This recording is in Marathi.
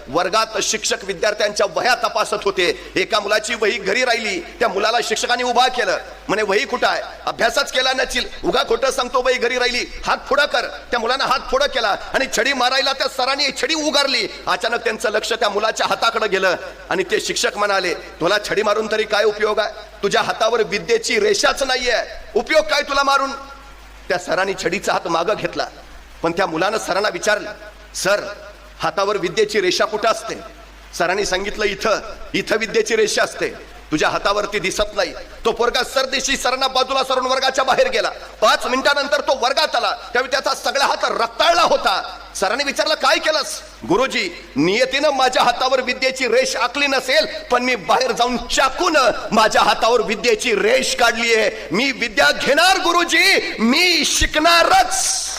वर्गात शिक्षक विद्यार्थ्यांच्या वह्या तपासत होते. एका मुलाची वही घरी राहिली. त्या मुलाला शिक्षकांनी उभा केलं. म्हणे वही कुठं आहे? अभ्यासच केला नसेल, उगा खोटं सांगतो वही घरी राहिली, हात पुढं कर. त्या मुलानं हात पुढं केला आणि छडी मारायला त्या सरांनी छडी उगारली. अचानक त्यांचं लक्ष त्या मुलाच्या हाताकडे गेलं आणि ते शिक्षक म्हणाले, तुला छडी मारून तरी काय उपयोग आहे? तुझ्या हातावर विद्येची रेषाच नाहीये, उपयोग काय तुला मारून? त्या सरांनी छडीचा हात मागं घेतला. पण त्या मुलानं सरांना विचारलं, सर हातावर विद्येची रेषा कुठं असते? सरांनी सांगितलं, इथं इथं विद्येची रेषा असते, तुझ्या हातावरती दिसत नाही. तो पोरगा सरदेशी सरांना बाजूला सरून वर्गाच्या बाहेर गेला. 5 मिनिटानंतर तो वर्गात आला. त्यावेळी त्याचा सगळा हात रक्ताळला होता. सरांनी विचारलं, काय केलंस? गुरुजी, नियतीनं माझ्या हातावर विद्येची रेष आखली नसेल, पण मी बाहेर जाऊन चाकून माझ्या हातावर विद्येची रेष काढली आहे. मी विद्या घेणार गुरुजी, मी शिकणारच.